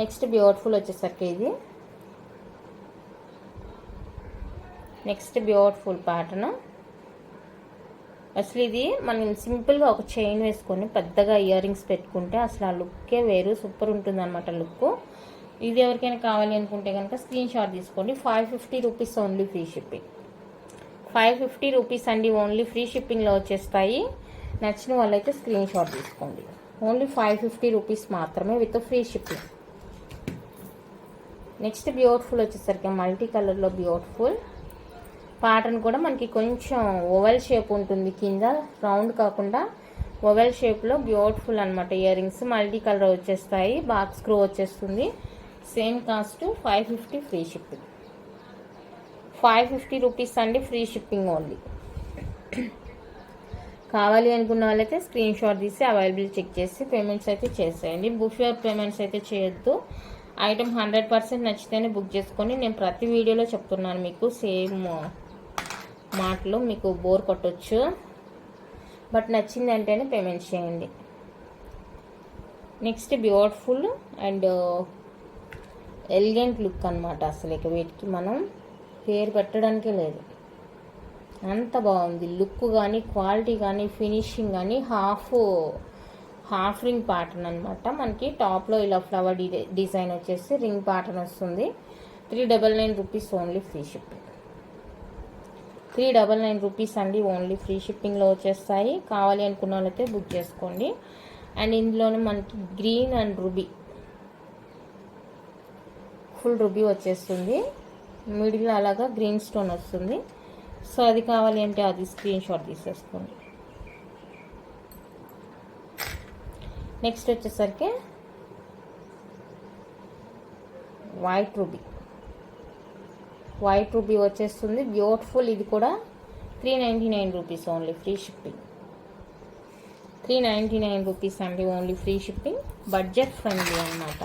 Next beautiful వచ్చేసరికి ఇది next beautiful pattern. అసలు ఇది మనం సింపుల్గా ఒక చైన్ వేసుకొని పెద్దగా ఇయర్ రింగ్స్ పెట్టుకుంటే అసలు ఆ లుక్కే వేరు, సూపర్ ఉంటుంది అనమాట లుక్. ఇది ఎవరికైనా కావాలి అనుకుంటే కనుక స్క్రీన్ షాట్ తీసుకోండి. 550 rupees only free shipping. 550 rupees అండి, ఓన్లీ ఫ్రీ షిప్పింగ్లో వచ్చేస్తాయి. నచ్చిన వాళ్ళైతే స్క్రీన్ షాట్ తీసుకోండి. ఓన్లీ 550 రూపీస్ మాత్రమే with free shipping. Next beautiful వచ్చేసరికి మల్టీ కలర్లో బ్యూటిఫుల్ ప్యాటర్న్ కూడా మనకి కొంచెం ఓవెల్ షేప్ ఉంటుంది, కింద రౌండ్ కాకుండా ఓవెల్ షేప్లో బ్యూటిఫుల్ అనమాట. ఇయర్ రింగ్స్ మల్టీ కలర్ వచ్చేస్తాయి, బాక్స్ స్క్రూ వచ్చేస్తుంది. Same cost 550 free shipping. 550 rupees అండి, ఫ్రీ షిప్పింగ్ ఓన్లీ. కావాలి అనుకున్న వాళ్ళైతే స్క్రీన్ షాట్ తీసి అవైలబుల్ చెక్ చేసి పేమెంట్స్ అయితే చేసేయండి. బుఫేర్ పేమెంట్స్ అయితే చేయొద్దు. ఐటమ్ 100% నచ్చితేనే బుక్ చేసుకొని, నేను ప్రతి వీడియోలో చెప్తున్నాను మీకు సేమ్ మాటలు, మీకు బోర్ కొట్టొచ్చు, బట్ నచ్చింది అంటేనే పేమెంట్ చేయండి. Next beautiful and elegant look అనమాట. అసలు ఇక వీటికి మనం పేరు పెట్టడానికే లేదు, అంత బాగుంది లుక్ కానీ, క్వాలిటీ కానీ, ఫినిషింగ్ కానీ. హాఫ్ రింగ్ ప్యాటర్న్ అనమాట. మనకి టాప్లో ఇలా ఫ్లవర్ డిజైన్ వచ్చేసి రింగ్ ప్యాటర్న్ వస్తుంది. 399 rupees only free shipping. 399 rupees అండి, ఓన్లీ ఫ్రీ షిప్పింగ్లో వచ్చేస్తాయి. కావాలి అనుకున్న వాళ్ళైతే బుక్ చేసుకోండి. అండ్ ఇందులోనే మనకి green and ruby, full ruby వచ్చేస్తుంది, మిడిల్ అలాగా గ్రీన్ స్టోన్ వస్తుంది. సో అది కావాలి అంటే అది స్క్రీన్ షాట్ తీసేసుకోండి. నెక్స్ట్ వచ్చేసరికి వైట్ రూబీ వచ్చేస్తుంది, బ్యూటిఫుల్. ఇది కూడా 399 rupees only free shipping. 399 rupees అండి, only free shipping. Budget friendly అనమాట.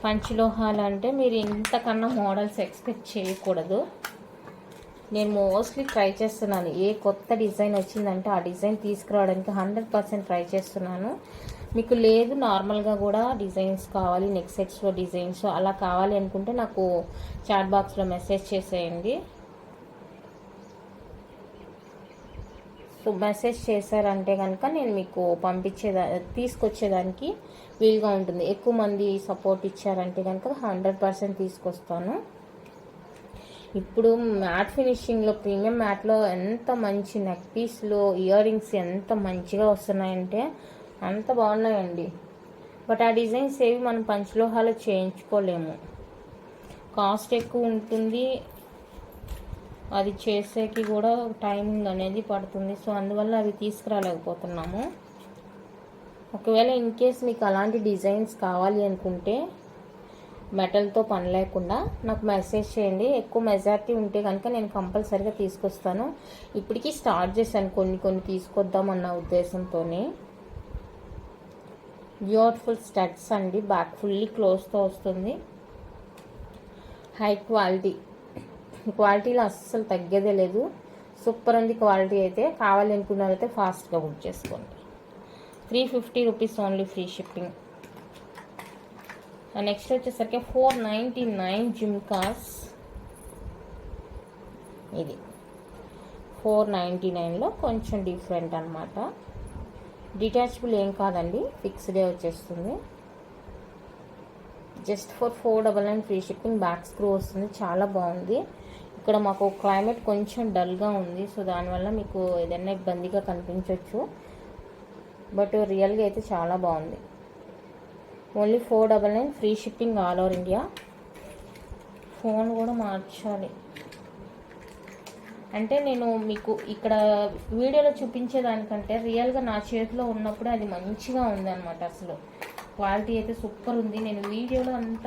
పంచలోహాలు అంటే మీరు ఇంతకన్నా మోడల్స్ ఎక్స్పెక్ట్ చేయకూడదు. నేను మోస్ట్లీ ట్రై చేస్తున్నాను, ఏ కొత్త డిజైన్ వచ్చిందంటే ఆ డిజైన్ తీసుకురావడానికి 100% ట్రై చేస్తున్నాను. మీకు లేదు నార్మల్గా కూడా డిజైన్స్ కావాలి, నెక్ సెట్స్లో డిజైన్స్ అలా కావాలి అనుకుంటే నాకు చాట్ బాక్స్లో మెసేజ్ చేసేయండి. సో మెసేజ్ చేశారంటే కనుక నేను మీకు తీసుకొచ్చేదానికి వీలుగా ఉంటుంది. ఎక్కువ మంది సపోర్ట్ ఇచ్చారంటే కనుక 100% తీసుకొస్తాను. ఇప్పుడు మ్యాట్ ఫినిషింగ్లో, ప్రీమియం మ్యాట్లో ఎంత మంచి నెక్ పీస్లో ఇయర్ రింగ్స్ ఎంత మంచిగా వస్తున్నాయంటే అంత బాగున్నాయండి. బట్ ఆ డిజైన్స్ ఏవి మనం పంచలోహాలు చేయించుకోలేము, కాస్ట్ ఎక్కువ ఉంటుంది, అది చేసేకి కూడా టైమింగ్ అనేది పడుతుంది. సో అందువల్ల అవి తీసుకురాలేకపోతున్నాము. ఒకవేళ ఇన్ కేస్ మీకు అలాంటి డిజైన్స్ కావాలి అనుకుంటే మెటల్తో పని లేకుండా నాకు మెసేజ్ చేయండి. ఎక్కువ మెజారిటీ ఉంటే కనుక నేను కంపల్సరీగా తీసుకొస్తాను. ఇప్పటికీ స్టార్ట్ చేశాను కొన్ని తీసుకొద్దామన్న ఉద్దేశంతోనే. బ్యూటిఫుల్ స్టడ్స్ అండి, బ్యాక్ ఫుల్లీ క్లోజ్తో వస్తుంది. హై క్వాలిటీలో అస్సలు తగ్గేదే లేదు, సూపర్ ఉంది క్వాలిటీ అయితే. కావాలి అనుకున్నారైతే ఫాస్ట్గా బుక్ చేసుకోండి. 350 rupees only free shipping. Next వచ్చేసరికి 499 జిమ్కాస్. ఇది 499లో కొంచెం డిఫరెంట్ అనమాట. డిటాచబుల్ ఏం కాదండి, ఫిక్స్డే వచ్చేస్తుంది. Just for 499 free shipping. Back screw వస్తుంది, చాలా బాగుంది. ఇక్కడ మాకు క్లైమేట్ కొంచెం డల్గా ఉంది, సో దానివల్ల మీకు ఏదైనా ఇబ్బందిగా కనిపించవచ్చు, బట్ రియల్గా అయితే చాలా బాగుంది. Only 499 free shipping all over India. Phone కూడా మార్చాలి అంటే నేను మీకు ఇక్కడ వీడియోలో చూపించేదానికంటే రియల్గా నా చేతిలో ఉన్నప్పుడు అది మంచిగా ఉందన్నమాట. అసలు క్వాలిటీ అయితే సూపర్ ఉంది. నేను వీడియోలో అంత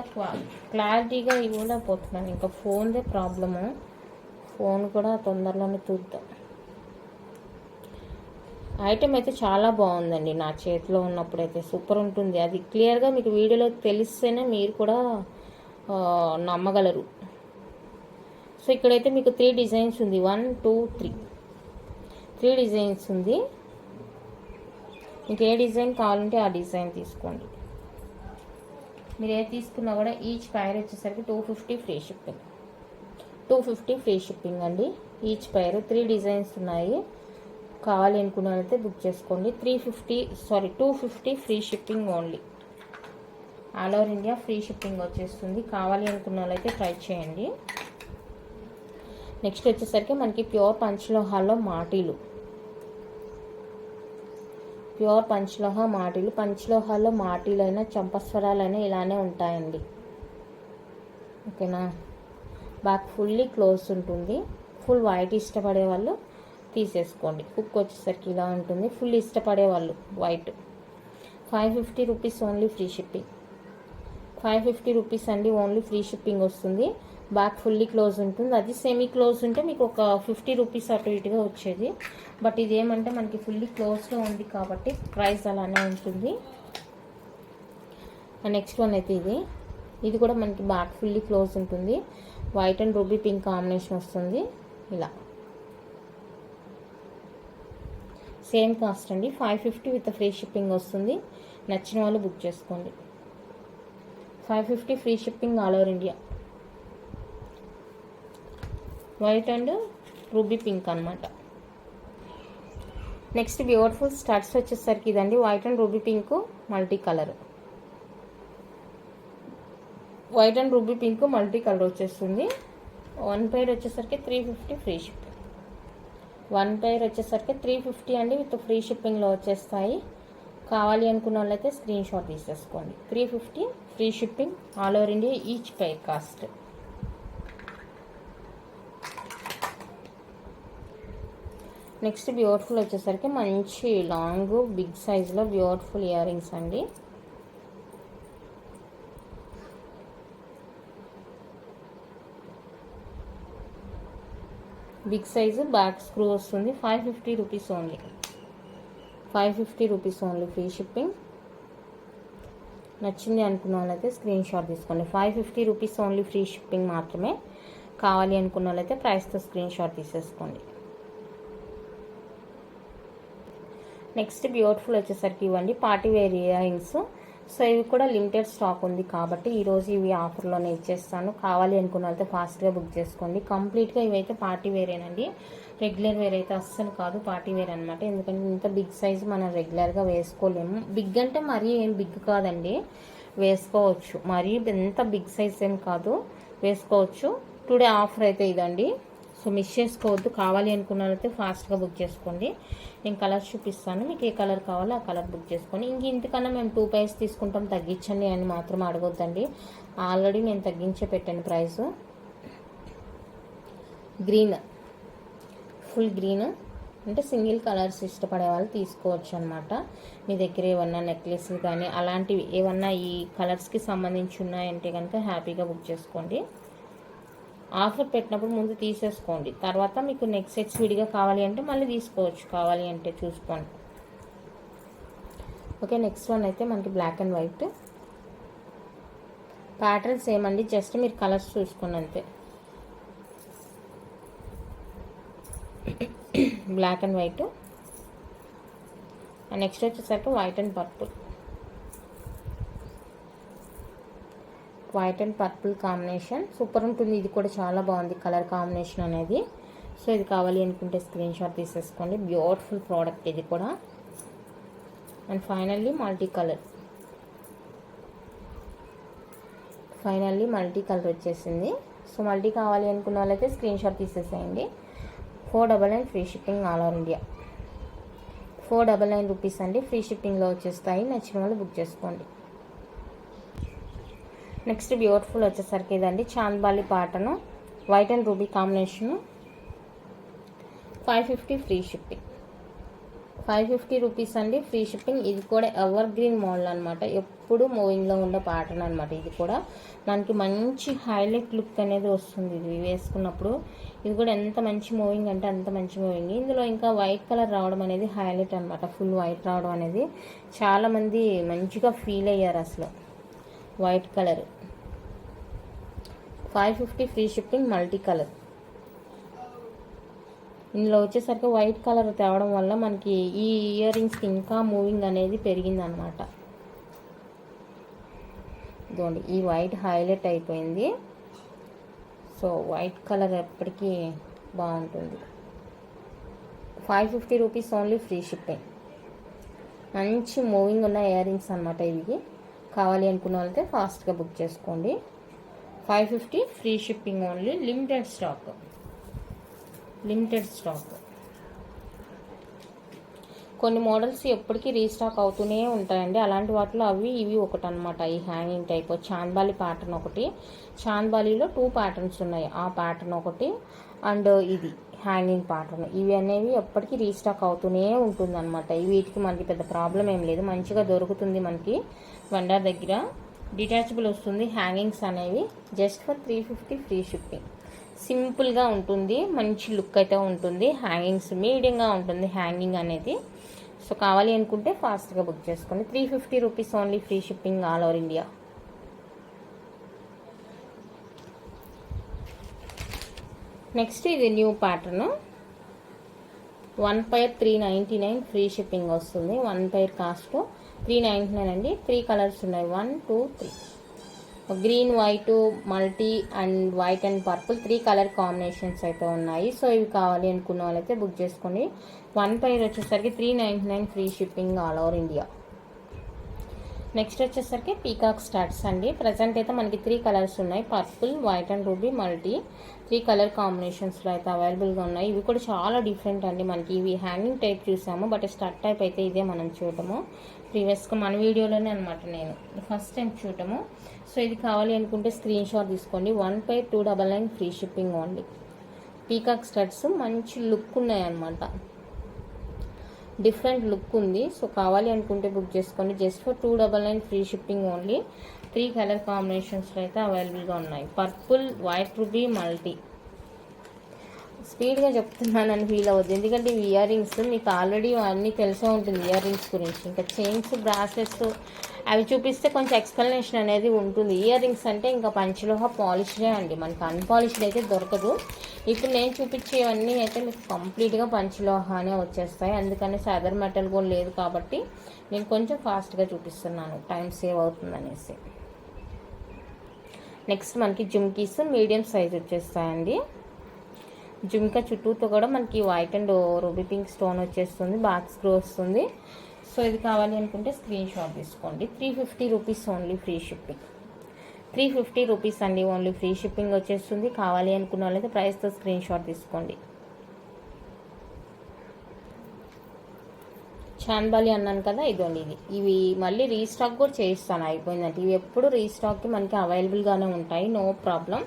క్లారిటీగా ఇవ్వలేకపోతున్నాను, ఇంకా ఫోన్దే ప్రాబ్లము. ఫోన్ కూడా తొందరలోనే చూద్దాం. ఐటెం అయితే చాలా బాగుందండి, నా చేతిలో ఉన్నప్పుడు అయితే సూపర్ ఉంటుంది. అది క్లియర్గా మీకు వీడియోలో తెలిస్తేనే మీరు కూడా నమ్మగలరు. సో ఇక్కడైతే మీకు 3 డిజైన్స్ ఉంది, 1 2 3 డిజైన్స్ ఉంది. మీకు ఏ డిజైన్ కావాలంటే ఆ డిజైన్ తీసుకోండి. మీరు ఏది తీసుకున్నా కూడా ఈచ్ పైర్ వచ్చేసరికి 250 ఫ్రీ షిప్పింగ్. 250 ఫ్రీ షిప్పింగ్ అండి ఈచ్ పైర్. 3 డిజైన్స్ ఉన్నాయి. కావాలి అనుకున్న వాళ్ళైతే బుక్ చేసుకోండి. 250 free shipping only. All over India free shipping వచ్చేస్తుంది. కావాలి అనుకున్న వాళ్ళైతే ట్రై చేయండి. నెక్స్ట్ వచ్చేసరికి మనకి ప్యూర్ పంచలోహాల్లో మాటీలు. ప్యూర్ పంచలోహాల్లో మాటీలైనా చంపస్వరాలైనా ఇలానే ఉంటాయండి. ఓకేనా. బ్యాక్ ఫుల్లీ క్లోజ్ ఉంటుంది. ఫుల్ వైట్ ఇష్టపడే వాళ్ళు తీసేసుకోండి. హుక్ వచ్చేసరికి ఇలా ఉంటుంది. ఫుల్ ఇష్టపడే వాళ్ళు white. 550 rupees only free shipping. 550 rupees అండి ఓన్లీ ఫ్రీ షిప్పింగ్ వస్తుంది. బ్యాక్ ఫుల్లీ క్లోజ్ ఉంటుంది. అది సెమీ క్లోజ్ ఉంటే మీకు ఒక 50 రూపీస్ అటు ఇటుగా వచ్చేది. బట్ ఇది ఏమంటే మనకి ఫుల్లీ క్లోజ్లో ఉంది కాబట్టి ప్రైస్ అలానే ఉంటుంది. నెక్స్ట్ వన్ అయితే ఇది కూడా మనకి బ్యాక్ ఫుల్లీ క్లోజ్ ఉంటుంది. White and ruby pink combination వస్తుంది. ఇలా సేమ్ కాస్ట్ అండి. 550 విత్ ఫ్రీ షిప్పింగ్ వస్తుంది. నచ్చిన వాళ్ళు బుక్ చేసుకోండి. 550 free shipping all over India. White and ruby pink అనమాట. నెక్స్ట్ బ్యూటిఫుల్ స్టడ్స్ వచ్చేసరికి ఇదండి. White and ruby pink multi colour. White and ruby pink multi colour వచ్చేస్తుంది. 1 పైర్ వచ్చేసరికి 350 ఫ్రీ షిప్పింగ్. 1 పైర్ వచ్చేసరికి 350 అండి విత్ ఫ్రీ షిప్పింగ్లో వచ్చేస్తాయి. కావాలి అనుకున్న వాళ్ళైతే స్క్రీన్ షాట్ తీసేసుకోండి. 350 free shipping all over India each pair cost. Next beautiful వచ్చేసరికి మంచి లాంగ్ బిగ్ సైజులో బ్యూటిఫుల్ ఇయర్ రింగ్స్ అండి. బిగ్ సైజు బ్యాక్ స్క్రూ వస్తుంది. 550 rupees only. 550 rupees only free shipping. నచ్చింది అనుకున్న వాళ్ళైతే స్క్రీన్ షాట్ తీసుకోండి. 550 రూపీస్ ఓన్లీ ఫ్రీ షిప్పింగ్ మాత్రమే. కావాలి అనుకున్న వాళ్ళైతే ప్రైస్తో స్క్రీన్ షాట్ తీసేసుకోండి. నెక్స్ట్ బ్యూటిఫుల్ వచ్చేసరికి ఇవ్వండి party wear ear rings. So ఇవి కూడా లిమిటెడ్ స్టాక్ ఉంది కాబట్టి ఈరోజు ఇవి ఆఫర్లోనే ఇచ్చేస్తాను. కావాలి అనుకున్న వాళ్ళతో ఫాస్ట్గా బుక్ చేసుకోండి. కంప్లీట్గా ఇవైతే పార్టీ వేరేనండి. రెగ్యులర్ వేర్ అయితే అస్సలు కాదు, పార్టీ వేర్ అనమాట. ఎందుకంటే ఇంత బిగ్ సైజ్ మనం రెగ్యులర్గా వేసుకోలేము. బిగ్ అంటే మరీ ఏం బిగ్ కాదండి, వేసుకోవచ్చు. మరీ ఎంత బిగ్ సైజ్ ఏం కాదు, వేసుకోవచ్చు. టుడే ఆఫర్ అయితే ఇదండి. సో మిస్ చేసుకోవద్దు. కావాలి అనుకున్న వాళ్ళైతే ఫాస్ట్గా బుక్ చేసుకోండి. నేను కలర్ చూపిస్తాను, మీకు ఏ కలర్ కావాలో ఆ కలర్ బుక్ చేసుకోండి. ఇంతకన్నా మేము 2 పైస్ తీసుకుంటాం, తగ్గించండి అని మాత్రం అడగొద్దండి. ఆల్రెడీ నేను తగ్గించే పెట్టాను ప్రైస్. గ్రీన్, ఫుల్ గ్రీన్ అంటే సింగిల్ కలర్స్ ఇష్టపడే వాళ్ళు తీసుకోవచ్చు అనమాట. మీ దగ్గర ఏమన్నా నెక్లెస్లు కానీ అలాంటివి ఏమన్నా ఈ కలర్స్కి సంబంధించి ఉన్నాయంటే కనుక హ్యాపీగా బుక్ చేసుకోండి. ఆఫర్ పెట్టినప్పుడు ముందు తీసేసుకోండి. తర్వాత మీకు నెక్స్ట్ సెట్స్ విడిగా కావాలి అంటే మళ్ళీ తీసుకోవచ్చు, కావాలి అంటే చూసుకోండి. ఓకే. నెక్స్ట్ వన్ అయితే మనకి బ్లాక్ అండ్ వైట్ ప్యాటర్న్స్ ఏమండి, జస్ట్ మీరు కలర్స్ చూసుకోండి అంతే. Black and white. నెక్స్ట్ వచ్చేసరికి white and purple. White and purple combination super ఉంటుంది. ఇది కూడా చాలా బాగుంది కలర్ కాంబినేషన్ అనేది. సో ఇది కావాలి అనుకుంటే స్క్రీన్ షాట్ తీసేసుకోండి. బ్యూటిఫుల్ ప్రోడక్ట్ ఇది కూడా. And finally multi colour. Finally multi colour వచ్చేసింది. సో మల్టీ కావాలి అనుకున్న వాళ్ళైతే స్క్రీన్ షాట్ తీసేసేయండి. 499 free shipping all over India. 499 rupees అండి, ఫ్రీ షిప్పింగ్లో వచ్చేస్తాయి. నచ్చిన వాళ్ళు బుక్ చేసుకోండి. నెక్స్ట్ బ్యూటిఫుల్ వచ్చేసరికి ఇదండి chandbali pattern, white and ruby combination. 550 free shipping. 550 rupees అండి, ఫ్రీ షిప్పింగ్. ఇది కూడా ఎవర్ గ్రీన్ మోడల్ అనమాట, ఎప్పుడు మూవింగ్లో ఉండే ప్యాటర్న్ అనమాట. ఇది కూడా మనకి మంచి హైలైట్ లుక్ అనేది వస్తుంది ఇది వేసుకున్నప్పుడు. ఇది కూడా ఎంత మంచి మూవింగ్ అంటే అంత మంచి మూవింగ్. ఇందులో ఇంకా వైట్ కలర్ రావడం అనేది హైలైట్ అనమాట. ఫుల్ వైట్ రావడం అనేది చాలామంది మంచిగా ఫీల్ అయ్యారు అసలు. White colour 550 free shipping multi colour. ఇందులో వచ్చేసరికి వైట్ కలర్ తేవడం వల్ల మనకి ఈ ఇయర్ రింగ్స్కి ఇంకా మూవింగ్ అనేది పెరిగిందనమాట. ఇదిగోండి ఈ వైట్ హైలైట్ అయిపోయింది. సో వైట్ కలర్ ఎప్పటికీ బాగుంటుంది. 550 రూపీస్ ఓన్లీ, ఫ్రీ షిప్పింగ్. మంచి మూవింగ్ ఉన్న ఇయర్ రింగ్స్ అనమాట ఇవి. కావాలి అనుకున్న వాళ్ళైతే ఫాస్ట్గా బుక్ చేసుకోండి. 550 free shipping only. Limited stock. కొన్ని మోడల్స్ ఎప్పటికీ రీస్టాక్ అవుతూనే ఉంటాయండి. అలాంటి వాటిలో అవి ఇవి ఒకటి అనమాట. ఈ హ్యాంగింగ్ టైప్ చాంద్బాలి ప్యాటర్న్ ఒకటి. చాంద్బాలిలో 2 ప్యాటర్న్స్ ఉన్నాయి. ఆ ప్యాటర్న్ ఒకటి అండ్ ఇది హ్యాంగింగ్ ప్యాటర్న్. ఇవి అనేవి ఎప్పటికీ రీస్టాక్ అవుతూనే ఉంటుంది అనమాట. వీటికి మనకి పెద్ద ప్రాబ్లం ఏం లేదు. మంచిగా దొరుకుతుంది మనకి వెండర్ దగ్గర. డిటాచబుల్ వస్తుంది హ్యాంగింగ్స్ అనేవి. Just for 350 free shipping. సింపుల్గా ఉంటుంది, మంచి లుక్ అయితే ఉంటుంది. హ్యాంగింగ్స్ మీడియంగా ఉంటుంది హ్యాంగింగ్ అనేది. సో కావాలి అనుకుంటే ఫాస్ట్గా బుక్ చేసుకోండి. 350 rupees only, free shipping all over India. Next ఇది new pattern. 1 pair 399 free shipping వస్తుంది. 1 పైర్ కాస్ట్ 399 అండి. 3 కలర్స్ ఉన్నాయి. 1, 2, 3. Green, white, multi and white and purple 3 colour combinations అయితే ఉన్నాయి. సో ఇవి కావాలి అనుకున్న వాళ్ళైతే బుక్ చేసుకోండి. 1 పైర్ వచ్చేసరికి 399 free shipping all over India. Next వచ్చేసరికి పీకాక్ స్టార్ట్స్ అండి. ప్రజెంట్ అయితే మనకి 3 కలర్స్ ఉన్నాయి. Purple, white and ruby, multi 3 colour కాంబినేషన్స్లో అయితే అవైలబుల్గా ఉన్నాయి. ఇవి కూడా చాలా డిఫరెంట్ అండి. మనకి ఇవి హ్యాంగింగ్ టైప్ చూసాము, బట్ స్టడ్ టైప్ అయితే ఇదే మనం చూడటము. ప్రీవియస్గా మన వీడియోలోనే అనమాట నేను ఫస్ట్ టైం చూడటము. సో ఇది కావాలి అనుకుంటే స్క్రీన్ షాట్ తీసుకోండి. 1 pair 299 free shipping only. Peacock studs మంచి లుక్ ఉన్నాయి అనమాట. డిఫరెంట్ లుక్ ఉంది. సో కావాలి అనుకుంటే బుక్ చేసుకోండి. Just for 299 free shipping only. 3 colour కాంబినేషన్స్లో అయితే అవైలబుల్గా ఉన్నాయి. Purple, white ruby, multi. స్పీడ్గా చెప్తున్నానని ఫీల్ అవ్వద్దు, ఎందుకంటే ఇవి ఇయర్ రింగ్స్ మీకు ఆల్రెడీ అన్నీ తెలిసే ఉంటుంది ఇయర్ రింగ్స్ గురించి. ఇంకా చైన్స్, బ్రాస్లెట్స్ అవి చూపిస్తే కొంచెం ఎక్స్ప్లెనేషన్ అనేది ఉంటుంది. ఇయర్ రింగ్స్ అంటే ఇంకా పంచలోహ పాలిష్డే అండి, మనకి అన్పాలిష్డ్ అయితే దొరకదు. ఇప్పుడు నేను చూపించేవన్నీ అయితే మీకు కంప్లీట్గా పంచలోహానే వచ్చేస్తాయి. అందుకని అదర్ మెటల్ కూడా లేదు కాబట్టి నేను కొంచెం ఫాస్ట్గా చూపిస్తున్నాను, టైం సేవ్ అవుతుంది అనేసి. నెక్స్ట్ మనకి జుమ్కీస్ మీడియం సైజ్ వచ్చేస్తాయండి. జుమ్కా చుట్టూతో కూడా మనకి white and ruby pink stone వచ్చేస్తుంది, బాక్స్ గ్రో వస్తుంది. సో ఇది కావాలి అనుకుంటే స్క్రీన్ షాట్ తీసుకోండి. 350 rupees only, free shipping. 350 rupees అండి ఓన్లీ, ఫ్రీ షిప్పింగ్ వచ్చేస్తుంది. కావాలి అనుకున్న వాళ్ళైతే ప్రైస్తో స్క్రీన్ షాట్ తీసుకోండి. చాంద్బాలి అన్నాను కదా, ఇదండి ఇది. ఇవి మళ్ళీ రీస్టాక్ కూడా చేయిస్తాను అయిపోయిందంటే. ఇవి ఎప్పుడు రీస్టాక్కి మనకి అవైలబుల్గానే ఉంటాయి, నో ప్రాబ్లం.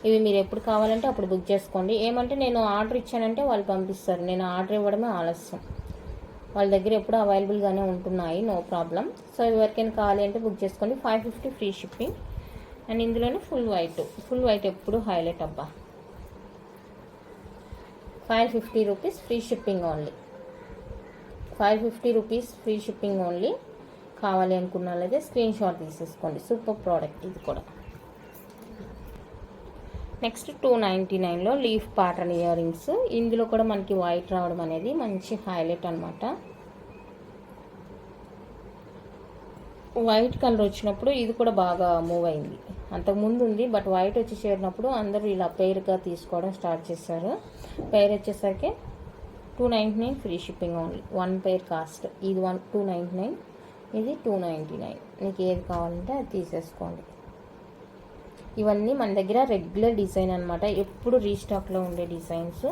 ఇవి మీరు ఎప్పుడు కావాలంటే అప్పుడు బుక్ చేసుకోండి. ఏమంటే నేను ఆర్డర్ ఇచ్చానంటే వాళ్ళు పంపిస్తారు, నేను ఆర్డర్ ఇవ్వడమే ఆలస్యం. వాళ్ళ దగ్గర ఎప్పుడు అవైలబుల్గానే ఉంటున్నాయి, నో ప్రాబ్లం. సో ఎవరికైనా కావాలి అంటే బుక్ చేసుకోండి. 550 ఫ్రీ షిప్పింగ్. అండ్ ఇందులోనే ఫుల్ వైట్ ఎప్పుడు హైలైట్ అబ్బా. 550 rupees free shipping only. 550 rupees free shipping only. కావాలి అనుకున్న వాళ్ళైతే స్క్రీన్ షాట్ తీసేసుకోండి. సూపర్ ప్రోడక్ట్ ఇది కూడా. నెక్స్ట్ 299లో లీఫ్ ప్యాటర్న్ ఇయర్ రింగ్స్. ఇందులో కూడా మనకి వైట్ రావడం అనేది మంచి హైలైట్ అనమాట. వైట్ కలర్ వచ్చినప్పుడు ఇది కూడా బాగా మూవ్ అయింది. అంతకుముందు ఉంది, బట్ వైట్ వచ్చి చేరినప్పుడు అందరూ ఇలా పెయిర్గా తీసుకోవడం స్టార్ట్ చేశారు. పెయిర్ వచ్చేసరికి 299 free shipping only. 1 pair cost ఇది 299, ఇది 299. మీకు ఏది కావాలంటే అది తీసేసుకోండి. ఇవన్నీ మన దగ్గర రెగ్యులర్ డిజైన్ అనమాట, ఎప్పుడు రీస్టాక్లో ఉండే డిజైన్స్.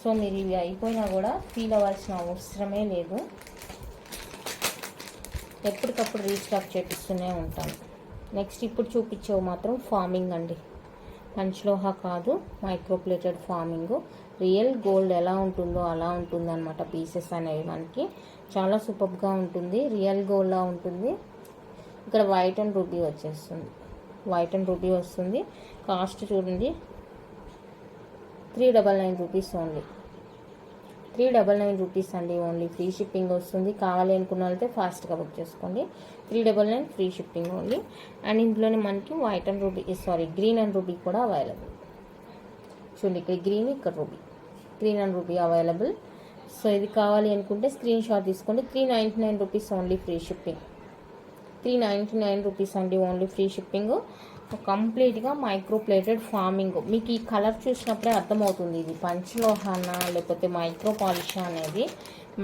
సో మీరు ఇవి అయిపోయినా కూడా ఫీల్ అవ్వాల్సిన అవసరమే లేదు, ఎప్పటికప్పుడు రీస్టాక్ చేపిస్తూనే ఉంటాను. నెక్స్ట్ ఇప్పుడు చూపించేవి మాత్రం ఫార్మింగ్ అండి, పంచలోహ కాదు, మైక్రోప్లేటెడ్ ఫార్మింగ్. రియల్ గోల్డ్ ఎలా ఉంటుందో అలా ఉంటుంది అనమాట. పీసెస్ అనేవి మనకి చాలా సూపర్గా ఉంటుంది, రియల్ గోల్డ్లా ఉంటుంది. ఇక్కడ వైట్ అండ్ రూబీ వస్తుంది. కాస్ట్ చూడండి 399 రూపీస్ ఓన్లీ. 399 రూపీస్ అండి ఓన్లీ, ఫ్రీ షిప్పింగ్ వస్తుంది. కావాలి అనుకున్న వాళ్ళైతే ఫాస్ట్గా బుక్ చేసుకోండి. 399 ఫ్రీ షిప్పింగ్ ఓన్లీ. అండ్ ఇందులోనే మనకి గ్రీన్ అండ్ రూబీ కూడా అవైలబుల్. చూడండి ఇక్కడ గ్రీన్, ఇక్కడ green and ruby available. So ఇది కావాలి అనుకుంటే స్క్రీన్ షాట్ తీసుకోండి. 399 rupees only, free shipping. 399 rupees అండి, ఓన్లీ ఫ్రీ షిప్పింగ్. కంప్లీట్గా మైక్రో ప్లేటెడ్ ఫార్మింగ్. మీకు ఈ కలర్ చూసినప్పుడే అర్థమవుతుంది ఇది పంచలోహానా లేకపోతే మైక్రో పాలిషా అనేది,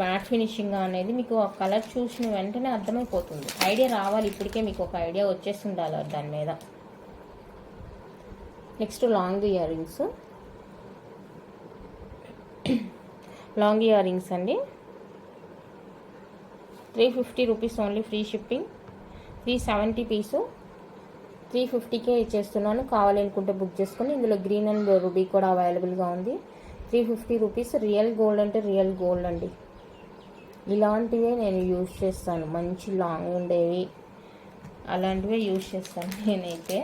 మ్యాట్ ఫినిషింగ్ అనేది మీకు ఆ కలర్ చూసిన వెంటనే అర్థమైపోతుంది. ఐడియా రావాలి, ఇప్పటికే మీకు ఒక ఐడియా వచ్చేస్తుండాలి దాని మీద. Next long ear rings. Long year rings అండి, 350 రూపీస్ ఓన్లీ ఫ్రీ షిప్పింగ్. 370 పీసు 350కే ఇచ్చేస్తున్నాను. కావాలి అనుకుంటే బుక్ చేసుకొని. ఇందులో గ్రీన్ అండ్ రూబీ కూడా అవైలబుల్గా ఉంది. 350 రూపీస్. రియల్ గోల్డ్ అంటే రియల్ గోల్డ్ అండి. ఇలాంటివే నేను యూజ్ చేస్తాను, మంచి లాంగ్ ఉండేవి అలాంటివే యూజ్ చేస్తాను నేనైతే.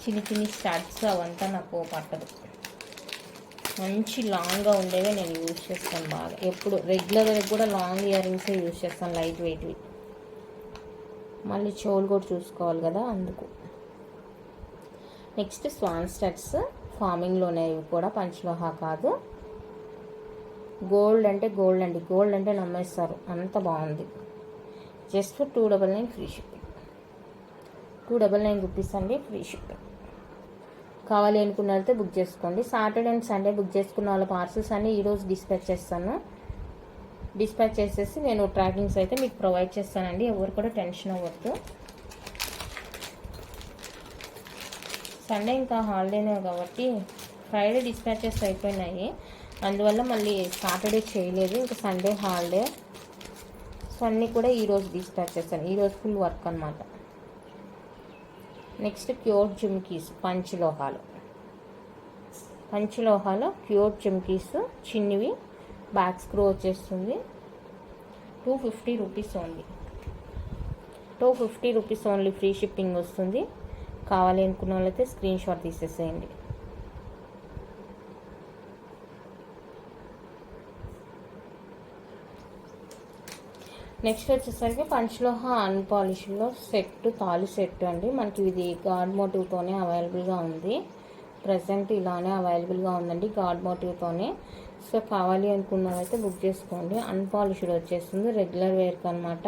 చిన్ని స్టార్ట్స్ అవంతా నాకు పట్టదు, మంచి లాంగ్గా ఉండేవే నేను యూజ్ చేస్తాను బాగా. ఎప్పుడు రెగ్యులర్గా కూడా లాంగ్ ఇయర్ రింగ్సే యూజ్ చేస్తాను, లైట్ వెయిట్వి. మళ్ళీ చెవులు కూడా చూసుకోవాలి కదా అందుకు. నెక్స్ట్ స్వాన్ స్టడ్స్, ఫార్మింగ్లోనే ఇవి కూడా, పంచలోహ కాదు. గోల్డ్ అంటే గోల్డ్ అండి, గోల్డ్ అంటే నమ్మేస్తారు, అంత బాగుంది. Just 299 free shipping. 299 రూపీస్ అండి, ఫ్రీ షిప్పింగ్. కావాలి అనుకున్న వాళ్ళతో బుక్ చేసుకోండి. సాటర్డే అండ్ సండే బుక్ చేసుకున్న వాళ్ళ పార్సల్స్ అన్నీ ఈరోజు డిస్పాచ్ చేస్తాను. డిస్పాచ్ చేసేసి నేను ట్రాకింగ్స్ అయితే మీకు ప్రొవైడ్ చేస్తానండి, ఎవరు కూడా టెన్షన్ అవ్వద్దు. సండే ఇంకా హాలిడేనే కాబట్టి ఫ్రైడే డిస్పాచెస్ అయిపోయినాయి, అందువల్ల మళ్ళీ సాటర్డే చేయలేదు. ఇంకా సండే హాలిడే, సో అన్నీ కూడా ఈరోజు డిస్పాచ్ చేస్తాను. ఈరోజు ఫుల్ వర్క్ అనమాట. నెక్స్ట్ ప్యూర్ జుమ్కీస్, పంచలోహాలు. పంచలోహాలో ప్యూర్ జుమ్కీస్ చిన్నవి, బ్యాక్ స్క్రూ వచ్చేస్తుంది. 250 rupees only. 250 rupees only free shipping వస్తుంది. కావాలి అనుకున్న వాళ్ళైతే స్క్రీన్ షాట్ తీసేసేయండి. నెక్స్ట్ వచ్చేసరికి పంచలోహ అన్పాలిష్లో సెట్, తాళి సెట్ అండి. మనకి ఇది గాడ్ మోటివ్తోనే అవైలబుల్గా ఉంది. ప్రజెంట్ ఇలానే అవైలబుల్గా ఉందండి, గాడ్ మోటివ్తోనే. సో కావాలి అనుకున్నవైతే బుక్ చేసుకోండి. అన్పాలిష్డ్ వచ్చేస్తుంది, రెగ్యులర్ వేర్కి అనమాట.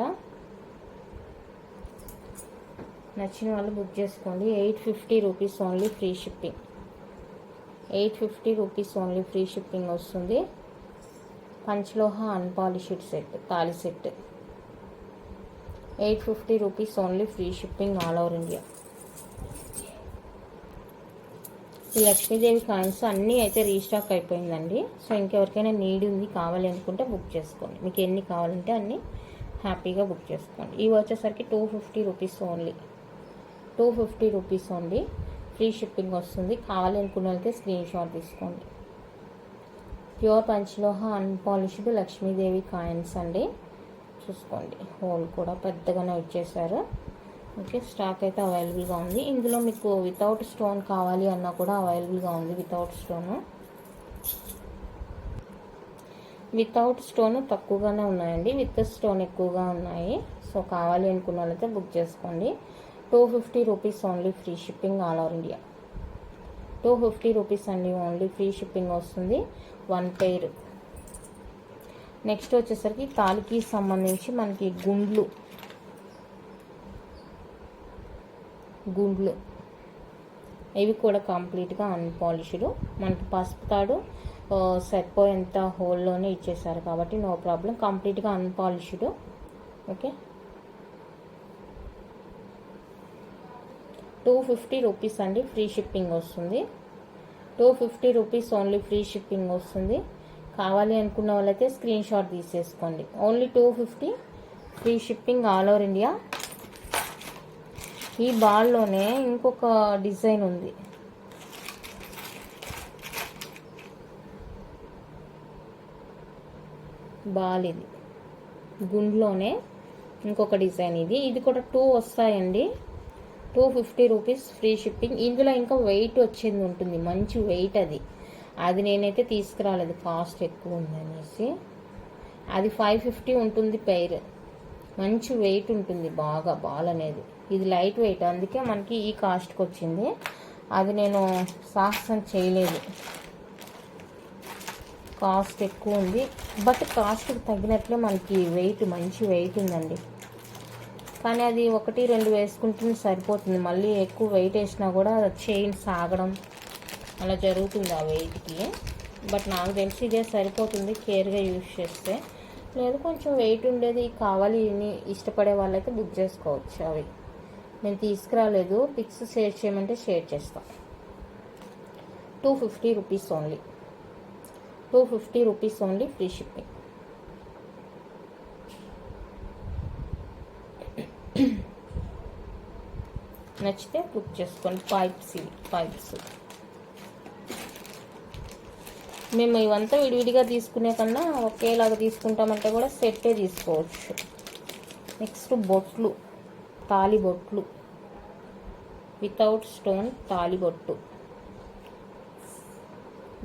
నచ్చిన వాళ్ళు బుక్ చేసుకోండి. 850 rupees only free shipping. 850 rupees only free shipping వస్తుంది. పంచలోహ అన్పాలిష్డ్ సెట్, తాళి set. 850 rupees only free shipping all over India. ఈ లక్ష్మీదేవి కాయిన్స్ అన్నీ అయితే రీస్టాక్ అయిపోయిందండి. సో ఇంకెవరికైనా నీడ్ ఉంది, కావాలి అనుకుంటే బుక్ చేసుకోండి. మీకు ఎన్ని కావాలంటే అన్నీ హ్యాపీగా బుక్ చేసుకోండి. ఇవి వచ్చేసరికి 250 rupees only. 250 rupees only free shipping వస్తుంది. కావాలి అనుకున్న వాళ్ళకి స్క్రీన్ షాట్ తీసుకోండి. Pure panchaloha unpolished Lakshmidevi coins అండి. చూసుకోండి, హోల్ కూడా పెద్దగానే ఇచ్చేసారు. ఓకే, స్టాక్ అయితే అవైలబుల్గా ఉంది. ఇందులో మీకు వితౌట్ స్టోన్ కావాలి అన్నా కూడా అవైలబుల్గా ఉంది. వితౌట్ స్టోన్ తక్కువగానే ఉన్నాయండి, విత్ స్టోన్ ఎక్కువగా ఉన్నాయి. సో కావాలి అనుకున్న వాళ్ళైతే బుక్ చేసుకోండి. 250 rupees only free shipping all over India. 250 rupees అండి ఓన్లీ ఫ్రీ షిప్పింగ్ వస్తుంది, 1 పెయిర్. నెక్స్ట్ వచ్చేసరికి తాలికి సంబంధించి మనకి గుండ్లు ఇవి కూడా కంప్లీట్గా అన్పాలిష్డ్. మనకి పసుపు తాడు సరిపోయేంత హోల్లోనే ఇచ్చేసారు కాబట్టి నో ప్రాబ్లం, కంప్లీట్గా అన్పాలిష్డ్. ఓకే, 250 రూపీస్ అండి ఫ్రీ షిప్పింగ్ వస్తుంది. 250 రూపీస్ ఓన్లీ ఫ్రీ షిప్పింగ్ వస్తుంది. కావాలి అనుకున్న వాళ్ళైతే స్క్రీన్ షాట్ తీసేసుకోండి. Only 250 free shipping all over India. ఈ బాల్లోనే ఇంకొక డిజైన్ ఉంది, బాల్ ఇది గుండ్లోనే ఇంకొక డిజైన్. ఇది కూడా 2 వస్తాయండి. 250 రూపీస్ ఫ్రీ షిప్పింగ్. ఇందులో ఇంకా వెయిట్ వచ్చింది ఉంటుంది, మంచి వెయిట్. అది నేనైతే తీసుకురాలేదు, కాస్ట్ ఎక్కువ ఉందనేసి. అది 550 ఉంటుంది పెయిర్. మంచి వెయిట్ ఉంటుంది బాగా బాల్ అనేది. ఇది లైట్ వెయిట్, అందుకే మనకి ఈ కాస్ట్కి వచ్చింది. అది నేను సాహసం చేయలేదు, కాస్ట్ ఎక్కువ ఉంది. బట్ కాస్ట్కి తగినట్లే మనకి వెయిట్, మంచి వెయిట్ ఉందండి. కానీ అది 1-2 వేసుకుంటే సరిపోతుంది. మళ్ళీ ఎక్కువ వెయిట్ వేసినా కూడా చైన్ సాగడం అలా జరుగుతుంది ఆ వెయిట్కి. బట్ నాకు తెలిసి ఇదే సరిపోతుంది కేర్గా యూజ్ చేస్తే. లేదు కొంచెం వెయిట్ ఉండేది కావాలి అని ఇష్టపడే వాళ్ళైతే బుక్ చేసుకోవచ్చు. అవి నేను తీసుకురాలేదు, పిక్స్ షేర్ చేయమంటే షేర్ చేస్తాను. 250 rupees only. 250 rupees only, free shipping. నచ్చితే బుక్ చేసుకోండి. పైప్స్ మేము ఇవంతా విడివిడిగా తీసుకునే కన్నా ఒకేలాగా తీసుకుంటామంటే కూడా సెట్టే తీసుకోవచ్చు. నెక్స్ట్ బొట్లు, తాళి బొట్లు, వితౌట్ స్టోన్ తాళి బొట్టు.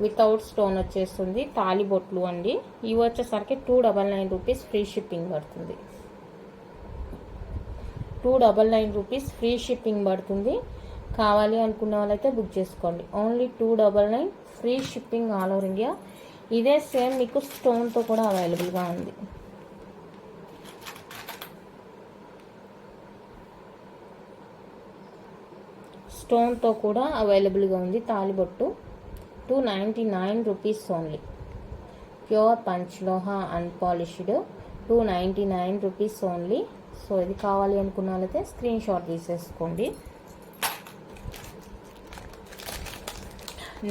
వితౌట్ స్టోన్ వచ్చేస్తుంది తాళి బొట్లు అండి. ఇవి వచ్చేసరికి 299 రూపీస్, ఫ్రీ షిప్పింగ్ పడుతుంది. 299 రూపీస్ ఫ్రీ షిప్పింగ్ పడుతుంది. కావాలి అనుకున్న వాళ్ళైతే బుక్ చేసుకోండి. Only 299 free shipping all over India. ఇదే సేమ్ మీకు స్టోన్తో కూడా అవైలబుల్గా ఉంది. స్టోన్తో కూడా అవైలబుల్గా ఉంది తాలిబొట్టు. 299 rupees only. Pure panchaloha unpolished, 299 rupees only. So ఇది కావాలి అనుకున్న వాళ్ళైతే స్క్రీన్ షాట్ తీసేసుకోండి.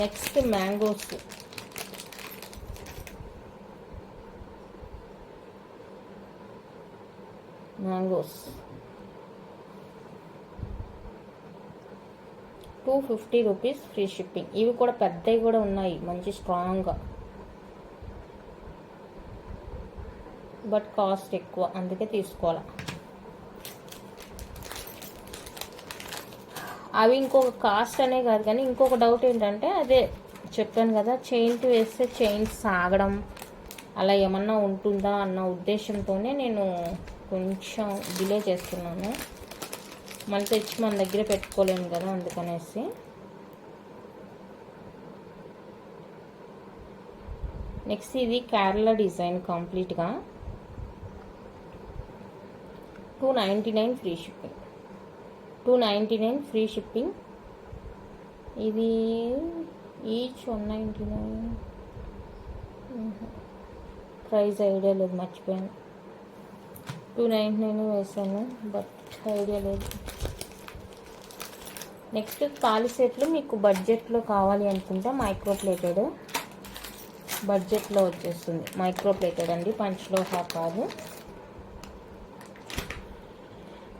Next mangoes. Mangoes 250 rupees, free shipping. ఇవి కూడా పెద్దవి కూడా ఉన్నాయి, మంచి స్ట్రాంగ్గా. బట్ కాస్ట్ ఎక్కువ, అందుకే తీసుకోవాలి. అవి ఇంకొక కాస్ట్ అనే కాదు, కానీ ఇంకొక డౌట్ ఏంటంటే అదే చెప్పాను కదా, చైన్కి వేస్తే చైన్ సాగడం అలా ఏమన్నా ఉంటుందా అన్న ఉద్దేశంతోనే నేను కొంచెం డిలే చేస్తున్నాను. మళ్ళీ తెచ్చి మన దగ్గర పెట్టుకోలేము కదా, అందుకనేసి. నెక్స్ట్ ఇది కేరళ డిజైన్ కంప్లీట్గా 299 ఫ్రీ షిప్పింగ్. 299 free shipping. ఇది ఈచ్ 199. ప్రైస్ ఐడియా లేదు, మర్చిపోయాను. 299 వేసాను, బట్ ఐడియా లేదు. నెక్స్ట్ తాళి సెట్లు మీకు బడ్జెట్లో కావాలి అనుకుంటే మైక్రో ప్లేటెడ్ బడ్జెట్లో వచ్చేస్తుంది. మైక్రో ప్లేటెడ్ అండి, పంచలోహ కాదు.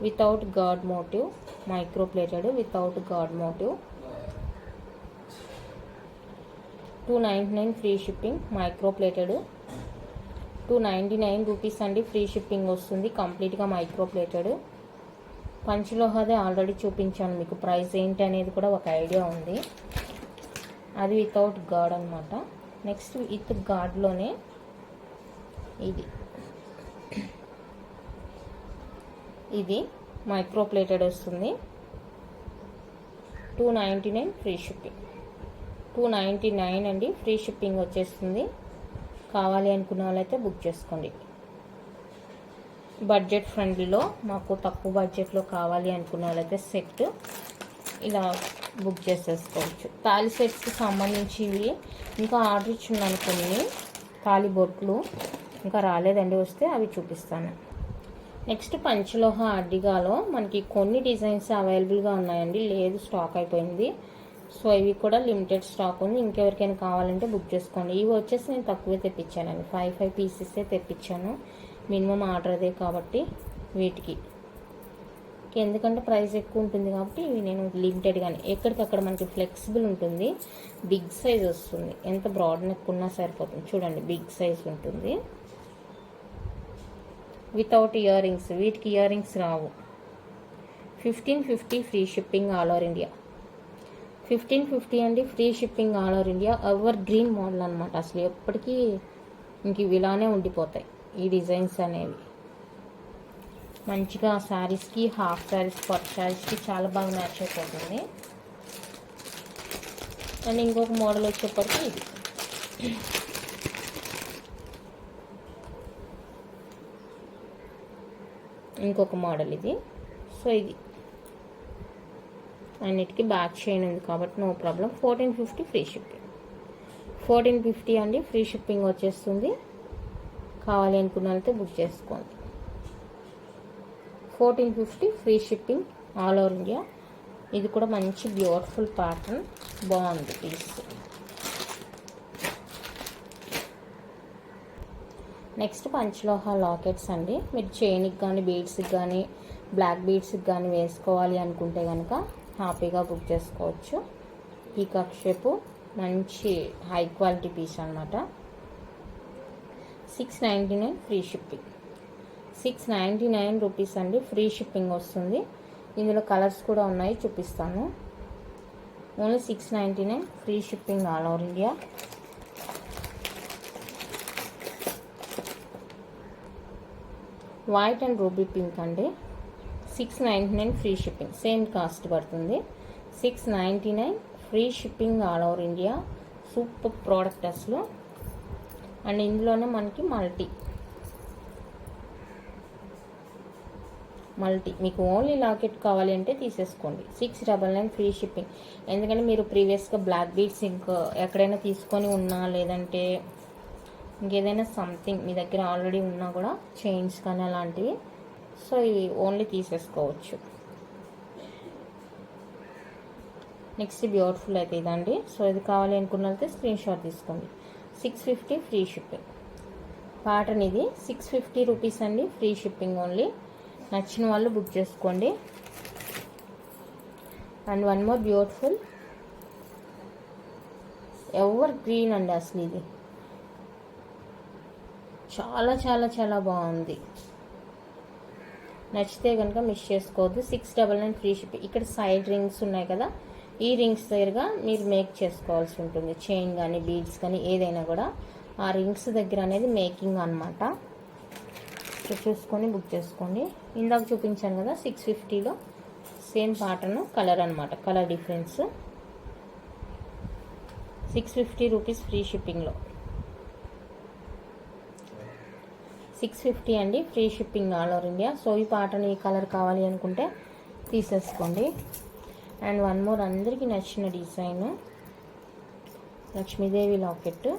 Without god motif, micro plated without god motif. 299 free shipping. Micro plated 299 rupees అండి, ఫ్రీ షిప్పింగ్ వస్తుంది. కంప్లీట్గా మైక్రో ప్లేటెడ్. పంచలోహదే ఆల్రెడీ చూపించాను మీకు, ప్రైస్ ఏంటి అనేది కూడా ఒక ఐడియా ఉంది. అది వితౌట్ గాడ్ అనమాట. నెక్స్ట్ విత్ గాడ్లోనే ఇది మైక్రో ప్లేటెడ్ వస్తుంది. 299 ఫ్రీ షిప్పింగ్. 299 అండి, ఫ్రీ షిప్పింగ్ వచ్చేస్తుంది. కావాలి అనుకున్న వాళ్ళైతే బుక్ చేసుకోండి. బడ్జెట్ ఫ్రెండ్లీలో మాకు తక్కువ బడ్జెట్లో కావాలి అనుకున్న వాళ్ళైతే సెట్ ఇలా బుక్ చేసేసుకోవచ్చు. తాళి సెట్స్కి సంబంధించివి ఇంకా ఆర్డర్ ఇచ్చున్నాను కొన్ని తాళి బొట్లు, ఇంకా రాలేదండి, వస్తే అవి చూపిస్తాను. నెక్స్ట్ పంచలోహ అడ్డిగాలో మనకి కొన్ని డిజైన్స్ అవైలబుల్గా ఉన్నాయండి, లేదు స్టాక్ అయిపోయింది. సో ఇవి కూడా లిమిటెడ్ స్టాక్ ఉంది, ఇంకెవరికైనా కావాలంటే బుక్ చేసుకోండి. ఇవి వచ్చేసి నేను తక్కువే తెప్పించానండి, 5 పీసెసే తెప్పించాను. మినిమం ఆర్డర్ అదే కాబట్టి వీటికి, ఎందుకంటే ప్రైస్ ఎక్కువ ఉంటుంది కాబట్టి ఇవి నేను లిమిటెడ్గానే, ఎక్కడికక్కడ మనకి ఫ్లెక్సిబుల్ ఉంటుంది. బిగ్ సైజ్ వస్తుంది, ఎంత బ్రాడ్ నెక్ ఉన్నా సరిపోతుంది. చూడండి బిగ్ సైజ్ ఉంటుంది. వితౌట్ ఇయర్ రింగ్స్, వీటికి ఇయర్ రింగ్స్ రావు. 1550 free shipping all over India. 1550 అండి, free shipping all over India. Ever green model అనమాట, అసలు ఎప్పటికీ ఇంక ఇవి ఇలానే ఉండిపోతాయి ఈ డిజైన్స్ అనేవి. మంచిగా శారీస్కి, హాఫ్ శారీస్, పట్టు శారీస్కి చాలా బాగా మ్యాచ్ అయిపోతుంది. అండ్ ఇంకొక మోడల్ వచ్చేప్పటికి ఇది ఇంకొక మోడల్ ఇది. సో ఇది అన్నిటికీ బ్యాక్ చైన్ ఉంది కాబట్టి నో ప్రాబ్లం. 1450 free shipping. 1450 అండి, ఫ్రీ షిప్పింగ్ వచ్చేస్తుంది. కావాలి అనుకున్న వాళ్ళతో బుక్ చేసుకోండి. 1450 free shipping all over India. ఇది కూడా మంచి బ్యూటిఫుల్ ప్యాటర్న్, బాగుంది పీస్. నెక్స్ట్ పంచలోహ లాకెట్స్ అండి. మీరు చైన్కి కానీ బీడ్స్కి కానీ బ్లాక్ బీడ్స్కి కానీ వేసుకోవాలి అనుకుంటే కనుక హ్యాపీగా బుక్ చేసుకోవచ్చు. పీకాక్ షేపు మంచి హై క్వాలిటీ పీస్ అనమాట. 699 ఫ్రీ షిప్పింగ్. 699 రూపీస్ అండి, ఫ్రీ షిప్పింగ్ వస్తుంది. ఇందులో కలర్స్ కూడా ఉన్నాయి, చూపిస్తాను. Only 699 free shipping all over India. White and ruby pink అండి. 699 ఫ్రీ షిప్పింగ్, సేమ్ కాస్ట్ పడుతుంది. 699 free shipping all over India. Super product అసలు. అండ్ ఇందులోనే మనకి మల్టీ మీకు ఓన్లీ లాకెట్ కావాలి అంటే తీసేసుకోండి. 699 ఫ్రీ షిప్పింగ్. ఎందుకంటే మీరు ప్రీవియస్గా బ్లాక్ బీడ్స్ ఇంకా ఎక్కడైనా తీసుకొని ఉన్నా, లేదంటే ఇంకేదైనా సంథింగ్ మీ దగ్గర ఆల్రెడీ ఉన్నా కూడా చైన్స్ కానీ అలాంటివి, సో ఇవి ఓన్లీ తీసేసుకోవచ్చు. నెక్స్ట్ బ్యూటిఫుల్ అయితే ఇదండి. సో ఇది కావాలి అనుకున్నట్లయితే స్క్రీన్ షాట్ తీసుకోండి. 650 ఫ్రీ షిప్పింగ్ ప్యాటర్న్ ఇది. 650 రూపీస్ అండి, ఫ్రీ షిప్పింగ్ ఓన్లీ. నచ్చిన వాళ్ళు బుక్ చేసుకోండి. And one more beautiful ever green అండి. అసలు ఇది చాలా చాలా చాలా బాగుంది. నచ్చితే కనుక మిస్ చేసుకోవద్దు. 699 ఫ్రీ షిప్పింగ్. ఇక్కడ సైడ్ రింగ్స్ ఉన్నాయి కదా, ఈ రింగ్స్ దగ్గరగా మీరు మేక్ చేసుకోవాల్సి ఉంటుంది. చైన్ కానీ బీడ్స్ కానీ ఏదైనా కూడా ఆ రింగ్స్ దగ్గర అనేది మేకింగ్ అనమాట. చూసుకొని బుక్ చేసుకోండి. ఇందాక చూపించాను కదా 650లో సేమ్ ప్యాటర్న్, కలర్ అనమాట, కలర్ డిఫరెన్స్. 650 రూపీస్ ఫ్రీ షిప్పింగ్లో. 650 అండి, free shipping all over India. So ఈ ప్యాటర్న్, ఈ కలర్ కావాలి అనుకుంటే తీసేసుకోండి. అండ్ వన్ మోర్ అందరికీ నచ్చిన design, Lakshmidevi locket.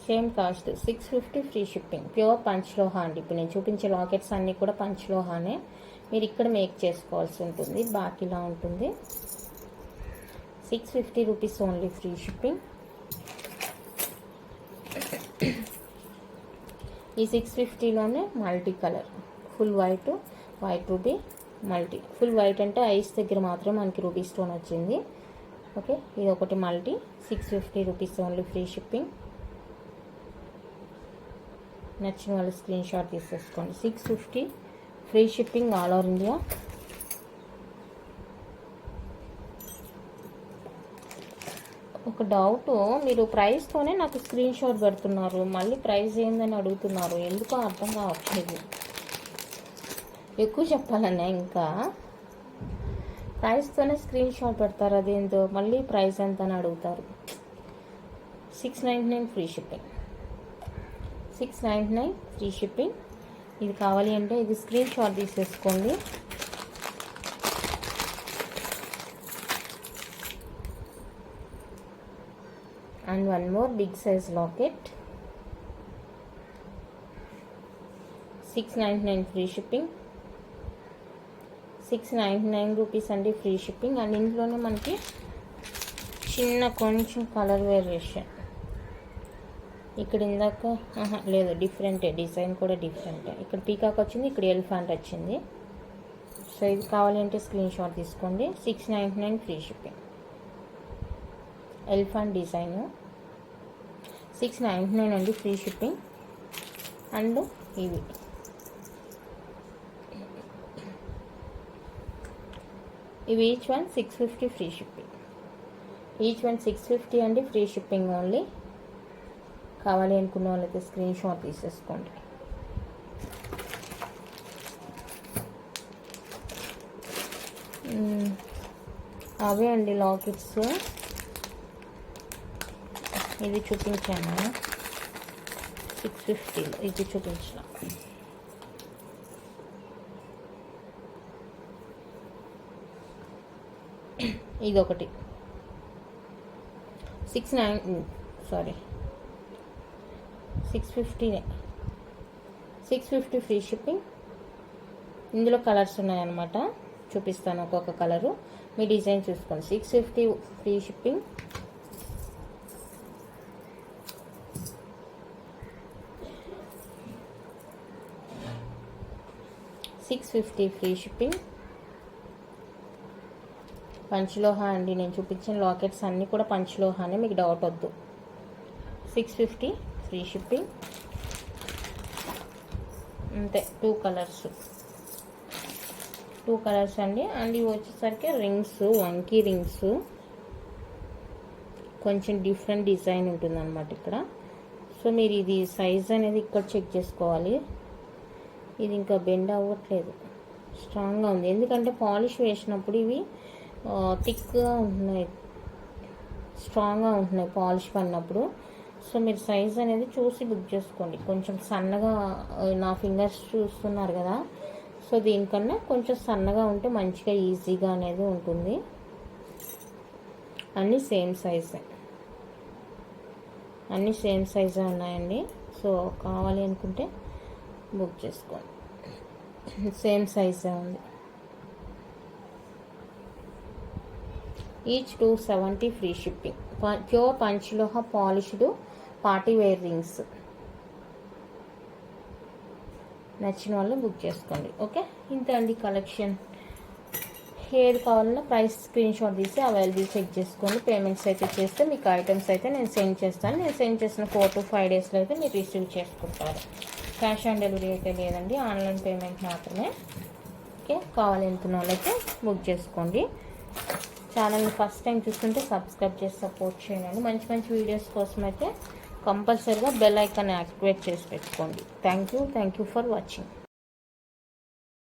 Same cost 650 free shipping. Pure panchaloha అండి. ఇప్పుడు నేను చూపించే లాకెట్స్ అన్నీ కూడా పంచలోహానే. మీరు ఇక్కడ మేక్ చేసుకోవాల్సి ఉంటుంది. బాకి ఇలా ఉంటుంది. 650 రూపీస్ ఓన్లీ, ఫ్రీ షిప్పింగ్. ఈ 650లోనే multi colour, full white, white ruby, multi. Full white అంటే ఐస్ దగ్గర మాత్రం మనకి రూబీ స్టోన్ వచ్చింది. ఓకే, ఇది ఒకటి multi. 650 rupees only, free shipping. నచ్చిన వాళ్ళు స్క్రీన్ షాట్ తీసేసుకోండి. 650 free shipping all over India. ఒక డౌట్, మీరు ప్రైస్తోనే నాకు స్క్రీన్ షాట్ పెడుతున్నారు, మళ్ళీ ప్రైస్ ఏందని అడుగుతున్నారు. ఎందుకో అర్థం కావట్లేదు. ఎక్కువ చెప్పాలన్నా ఇంకా ప్రైస్తోనే స్క్రీన్ షాట్ పెడతారు, అదేందో మళ్ళీ ప్రైస్ ఎంత అని అడుగుతారు. 699 ఫ్రీ షిప్పింగ్. 699 free shipping. ఇది కావాలి అంటే ఇది స్క్రీన్ షాట్ తీసేసుకోండి. And one more big size locket. 699 free shipping. 699 rupees అండి, ఫ్రీ షిప్పింగ్. అండ్ ఇందులోనే మనకి చిన్న కొంచెం కలర్ వేరియేషన్. ఇక్కడ ఇందాక లేదు, డిఫరెంటే, డిజైన్ కూడా డిఫరెంటే. ఇక్కడ పీకాక్ వచ్చింది, ఇక్కడ ఎలిఫెంట్ వచ్చింది. సో ఇది కావాలంటే స్క్రీన్ షాట్ తీసుకోండి. 699 ఫ్రీ షిప్పింగ్. ఎలిఫెంట్ డిజైన్ 699 అండి, ఫ్రీ షిప్పింగ్. అండ్ ఇవి each one 650 free shipping. Each one 650 అండి, ఫ్రీ షిప్పింగ్ ఓన్లీ. కావాలి అనుకున్న వాళ్ళైతే స్క్రీన్ షాట్ తీసేసుకోండి. అవే అండి లాకెట్స్. ఇది చూపించాను. 650లో ఇది చూపించిన. ఇది ఒకటి 650 ఫ్రీ షిప్పింగ్. ఇందులో కలర్స్ ఉన్నాయన్నమాట, చూపిస్తాను ఒక్కొక్క కలరు, మీ డిజైన్ చూసుకోండి. 650 free shipping. Free shipping. Panchaloha అండి, నేను చూపించిన లాకెట్స్ అన్నీ కూడా పంచలోహానే, మీకు డౌట్ వద్దు. 650 ఫ్రీ షిప్పింగ్. అంతే, 2 కలర్స్ అండి. అండ్ ఇవి వచ్చేసరికి రింగ్స్, వంకీ రింగ్స్, కొంచెం డిఫరెంట్ డిజైన్ ఉంటుంది అనమాట ఇక్కడ. సో మీరు ఇది సైజ్ అనేది ఇక్కడ చెక్ చేసుకోవాలి. ఇది ఇంకా బెండ్ అవ్వట్లేదు, స్ట్రాంగ్గా ఉంది. ఎందుకంటే పాలిష్ వేసినప్పుడు ఇవి థిక్గా ఉంటున్నాయి, స్ట్రాంగ్గా ఉంటున్నాయి పాలిష్ పడినప్పుడు. సో మీరు సైజ్ అనేది చూసి బుక్ చేసుకోండి. కొంచెం సన్నగా, నా ఫింగర్స్ చూస్తున్నారు కదా, సో దీనికన్నా కొంచెం సన్నగా ఉంటే మంచిగా ఈజీగా అనేది ఉంటుంది. అన్నీ సేమ్ సైజే ఉన్నాయండి. సో కావాలి అనుకుంటే బుక్ చేసుకోండి, సేమ్ సైజే ఉంది. Each 270 free shipping. Pure panchaloha polished party wear rings. నచ్చిన వాళ్ళు బుక్ చేసుకోండి. ఓకే, ఇంత అండి కలెక్షన్. ఏది కావాలన్నా ప్రైస్ స్క్రీన్ షాట్ తీసి అవైలబుల్ చెక్ చేసుకోండి. పేమెంట్స్ అయితే చేస్తే మీకు ఐటమ్స్ అయితే నేను సెండ్ చేస్తాను. నేను సెండ్ చేసిన 4 to 5 డేస్లో అయితే మీరు రిసీవ్ చేసుకుంటారు. క్యాష్ ఆన్ డెలివరీ అయితే లేదండి, ఆన్లైన్ పేమెంట్ మాత్రమే. ఓకే, కావాలి అనుకున్న వాళ్ళైతే బుక్ చేసుకోండి. ఛానల్ని ఫస్ట్ టైం చూస్తుంటే సబ్స్క్రైబ్ చేసి సపోర్ట్ చేయండి. మంచి మంచి వీడియోస్ కోసం అయితే కంపల్సరీగా బెల్ ఐకాన్ యాక్టివేట్ చేసి పెట్టుకోండి. Thank you for watching.